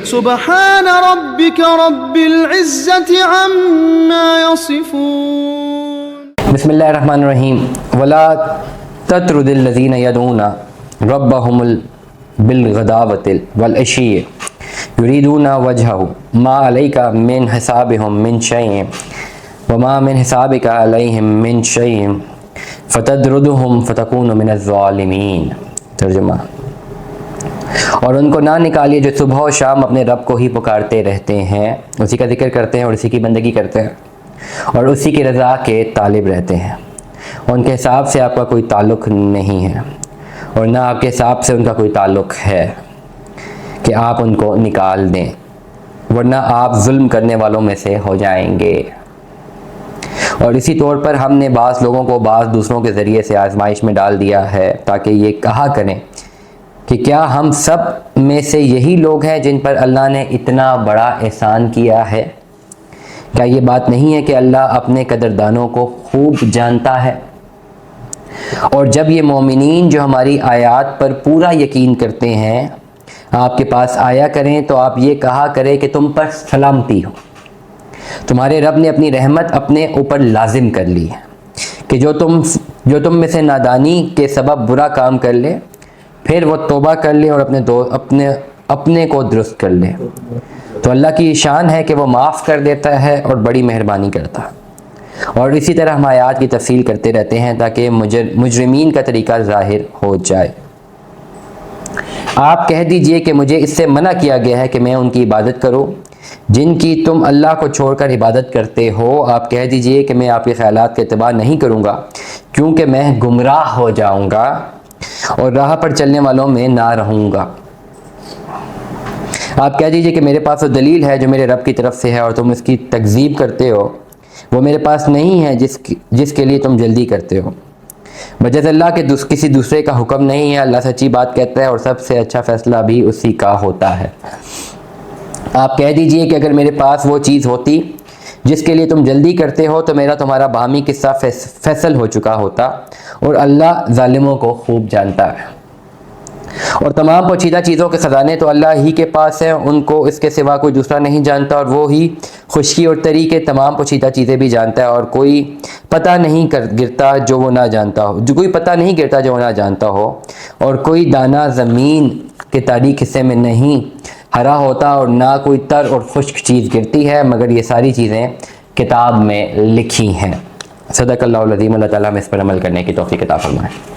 سبحان ربك رب العزة عما يصفون. بسم اللہ الرحمن الرحیم. ولا تطرد الذین يدعون ربهم بالغداوۃ والعشی یریدون وجہہ ما علیک من حسابهم من شیء وما من حسابک علیہم من شیء فتطردهم فتکون من الظالمین. ترجمہ: اور ان کو نہ نکالیے جو صبح و شام اپنے رب کو ہی پکارتے رہتے ہیں، اسی کا ذکر کرتے ہیں اور اسی کی بندگی کرتے ہیں اور اسی کی رضا کے طالب رہتے ہیں. ان کے حساب سے آپ کا کوئی تعلق نہیں ہے اور نہ آپ کے حساب سے ان کا کوئی تعلق ہے کہ آپ ان کو نکال دیں، ورنہ آپ ظلم کرنے والوں میں سے ہو جائیں گے. اور اسی طور پر ہم نے بعض لوگوں کو بعض دوسروں کے ذریعے سے آزمائش میں ڈال دیا ہے تاکہ یہ کہا کریں کہ کیا ہم سب میں سے یہی لوگ ہیں جن پر اللہ نے اتنا بڑا احسان کیا ہے؟ کیا یہ بات نہیں ہے کہ اللہ اپنے قدردانوں کو خوب جانتا ہے؟ اور جب یہ مومنین جو ہماری آیات پر پورا یقین کرتے ہیں آپ کے پاس آیا کریں تو آپ یہ کہا کریں کہ تم پر سلامتی ہو، تمہارے رب نے اپنی رحمت اپنے اوپر لازم کر لی ہے کہ جو تم میں سے نادانی کے سبب برا کام کر لے پھر وہ توبہ کر لے اور اپنے کو درست کر لے تو اللہ کی شان ہے کہ وہ معاف کر دیتا ہے اور بڑی مہربانی کرتا ہے. اور اسی طرح ہم آیات کی تفصیل کرتے رہتے ہیں تاکہ مجرمین کا طریقہ ظاہر ہو جائے. آپ کہہ دیجئے کہ مجھے اس سے منع کیا گیا ہے کہ میں ان کی عبادت کروں جن کی تم اللہ کو چھوڑ کر عبادت کرتے ہو. آپ کہہ دیجئے کہ میں آپ کے خیالات کا اتباع نہیں کروں گا کیونکہ میں گمراہ ہو جاؤں گا اور راہ پر چلنے والوں میں نہ رہوں گا. آپ کہہ دیجئے کہ میرے پاس وہ دلیل ہے جو میرے رب کی طرف سے ہے اور تم اس کی تکذیب کرتے ہو، وہ میرے پاس نہیں ہے جس کے لیے تم جلدی کرتے ہو. بجز اللہ کے کسی دوسرے کا حکم نہیں ہے. اللہ سچی بات کہتا ہے اور سب سے اچھا فیصلہ بھی اسی کا ہوتا ہے. آپ کہہ دیجئے کہ اگر میرے پاس وہ چیز ہوتی جس کے لیے تم جلدی کرتے ہو تو میرا تمہارا باہمی قصہ فیصل ہو چکا ہوتا اور اللہ ظالموں کو خوب جانتا ہے. اور تمام پوشیدہ چیزوں کے خزانے تو اللہ ہی کے پاس ہیں، ان کو اس کے سوا کوئی دوسرا نہیں جانتا اور وہ ہی خشکی اور تری کے تمام پوشیدہ چیزیں بھی جانتا ہے. اور کوئی پتہ نہیں گرتا جو وہ نہ جانتا ہو اور کوئی دانہ زمین کے تاریک حصے میں نہیں ہرا ہوتا اور نہ کوئی تر اور خشک چیز گرتی ہے مگر یہ ساری چیزیں کتاب میں لکھی ہیں. صدق اللہ العظیم. اللہ تعالیٰ ہمیں اس پر عمل کرنے کی توفیق عطا فرمائے.